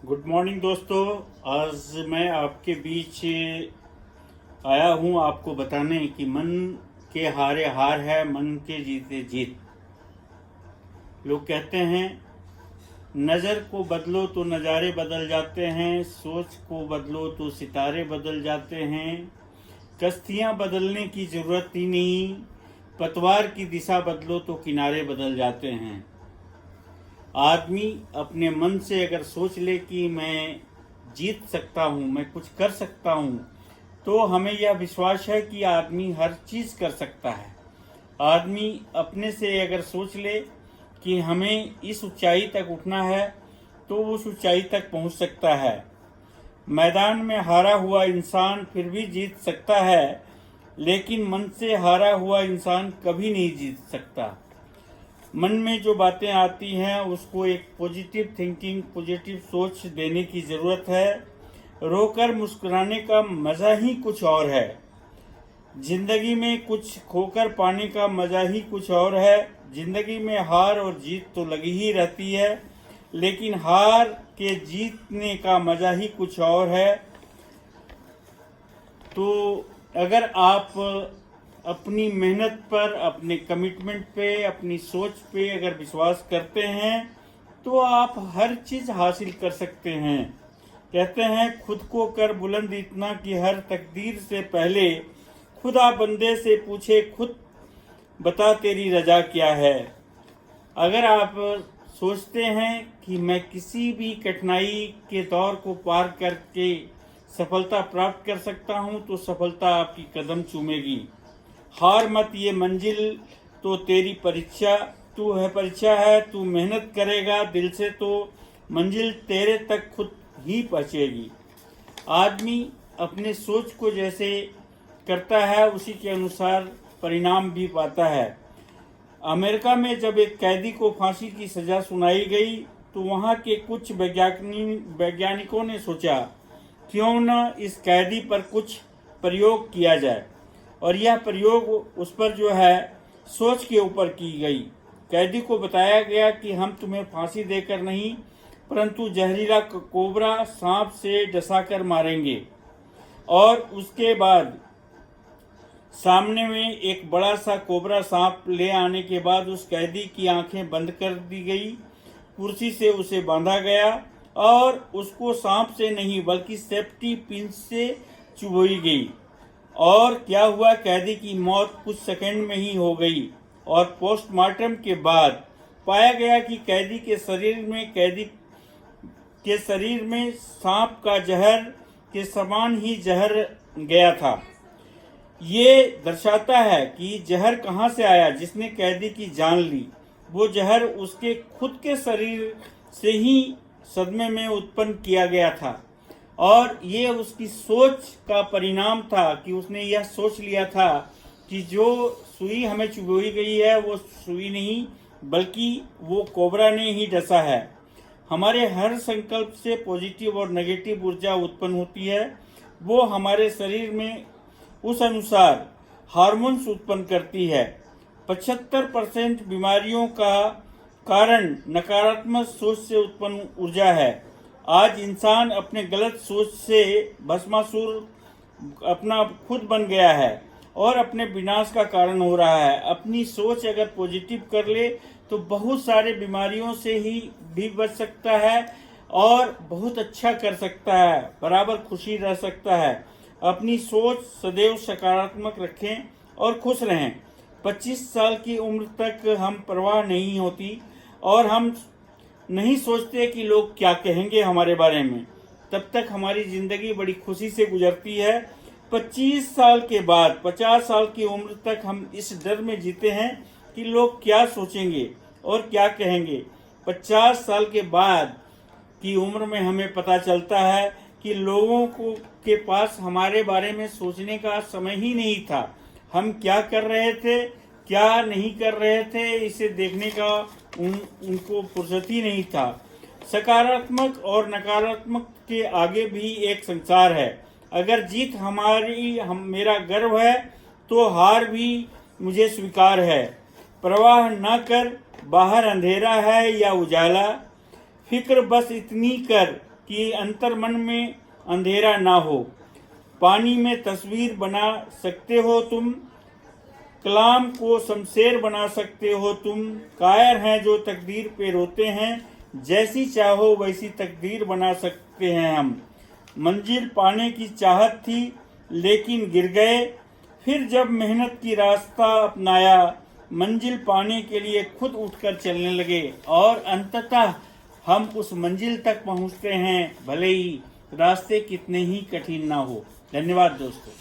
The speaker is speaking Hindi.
गुड मॉर्निंग दोस्तों। आज मैं आपके बीच आया हूँ आपको बताने कि मन के हारे हार है, मन के जीते जीत। लोग कहते हैं नज़र को बदलो तो नज़ारे बदल जाते हैं, सोच को बदलो तो सितारे बदल जाते हैं, कश्तियाँ बदलने की ज़रूरत ही नहीं, पतवार की दिशा बदलो तो किनारे बदल जाते हैं। आदमी अपने मन से अगर सोच ले कि मैं जीत सकता हूँ, मैं कुछ कर सकता हूँ, तो हमें यह विश्वास है कि आदमी हर चीज़ कर सकता है। आदमी अपने से अगर सोच ले कि हमें इस ऊंचाई तक उठना है, तो उस ऊंचाई तक पहुँच सकता है। मैदान में हारा हुआ इंसान फिर भी जीत सकता है, लेकिन मन से हारा हुआ इंसान कभी नहीं जीत सकता। मन में जो बातें आती हैं उसको एक पॉजिटिव थिंकिंग, पॉजिटिव सोच देने की ज़रूरत है। रोकर मुस्कुराने का मज़ा ही कुछ और है। जिंदगी में कुछ खोकर पाने का मज़ा ही कुछ और है। जिंदगी में हार और जीत तो लगी ही रहती है, लेकिन हार के जीतने का मज़ा ही कुछ और है। तो अगर आप अपनी मेहनत पर, अपने कमिटमेंट पे, अपनी सोच पे अगर विश्वास करते हैं, तो आप हर चीज़ हासिल कर सकते हैं। कहते हैं खुद को कर बुलंद इतना कि हर तकदीर से पहले खुदा बंदे से पूछे, खुद बता तेरी रजा क्या है। अगर आप सोचते हैं कि मैं किसी भी कठिनाई के दौर को पार करके सफलता प्राप्त कर सकता हूं, तो सफलता आपकी कदम चूमेगी। हार मत, ये मंजिल तो तेरी परीक्षा है। तू मेहनत करेगा दिल से तो मंजिल तेरे तक खुद ही पहुंचेगी। आदमी अपने सोच को जैसे करता है, उसी के अनुसार परिणाम भी पाता है। अमेरिका में जब एक कैदी को फांसी की सजा सुनाई गई, तो वहां के कुछ वैज्ञानिकों ने सोचा क्यों न इस कैदी पर कुछ प्रयोग किया जाए, और यह प्रयोग उस पर जो है सोच के ऊपर की गई। कैदी को बताया गया कि हम तुम्हें फांसी देकर नहीं, परंतु जहरीला कोबरा सांप से डसाकर मारेंगे। और उसके बाद सामने में एक बड़ा सा कोबरा सांप ले आने के बाद उस कैदी की आंखें बंद कर दी गई, कुर्सी से उसे बांधा गया और उसको सांप से नहीं बल्कि सेफ्टी पिन से चुभोई गई। और क्या हुआ, कैदी की मौत कुछ सेकंड में ही हो गई। और पोस्टमार्टम के बाद पाया गया कि कैदी के शरीर में सांप का जहर के समान ही जहर गया था। ये दर्शाता है कि जहर कहाँ से आया। जिसने कैदी की जान ली, वो जहर उसके खुद के शरीर से ही सदमे में उत्पन्न किया गया था, और ये उसकी सोच का परिणाम था कि उसने यह सोच लिया था कि जो सुई हमें चुभोई गई है वो सुई नहीं बल्कि वो कोबरा ने ही डसा है। हमारे हर संकल्प से पॉजिटिव और नेगेटिव ऊर्जा उत्पन्न होती है। वो हमारे शरीर में उस अनुसार हार्मोन्स उत्पन्न करती है। 75% बीमारियों का कारण नकारात्मक सोच से उत्पन्न ऊर्जा है। आज इंसान अपने गलत सोच से भस्मासुर अपना खुद बन गया है और अपने विनाश का कारण हो रहा है। अपनी सोच अगर पॉजिटिव कर ले तो बहुत सारे बीमारियों से ही भी बच सकता है और बहुत अच्छा कर सकता है, बराबर खुशी रह सकता है। अपनी सोच सदैव सकारात्मक रखें और खुश रहें। 25 साल की उम्र तक हम परवाह नहीं होती और हम नहीं सोचते कि लोग क्या कहेंगे हमारे बारे में, तब तक हमारी ज़िंदगी बड़ी खुशी से गुजरती है। 25 साल के बाद 50 साल की उम्र तक हम इस डर में जीते हैं कि लोग क्या सोचेंगे और क्या कहेंगे। 50 साल के बाद की उम्र में हमें पता चलता है कि लोगों के पास हमारे बारे में सोचने का समय ही नहीं था। हम क्या कर रहे थे, क्या नहीं कर रहे थे, इसे देखने का उनको फुर्सत ही नहीं था। सकारात्मक और नकारात्मक के आगे भी एक संसार है। अगर जीत मेरा गर्व है, तो हार भी मुझे स्वीकार है। परवाह न कर, बाहर अंधेरा है या उजाला, फिक्र बस इतनी कर, कि अंतर्मन में अंधेरा ना हो। पानी में तस्वीर बना सकते हो तुम, कलाम को शमशेर बना सकते हो तुम। कायर हैं जो तकदीर पे रोते हैं, जैसी चाहो वैसी तकदीर बना सकते हैं हम। मंजिल पाने की चाहत थी लेकिन गिर गए, फिर जब मेहनत की रास्ता अपनाया, मंजिल पाने के लिए खुद उठकर चलने लगे और अंततः हम उस मंजिल तक पहुंचते हैं, भले ही रास्ते कितने ही कठिन ना हो। धन्यवाद दोस्तों।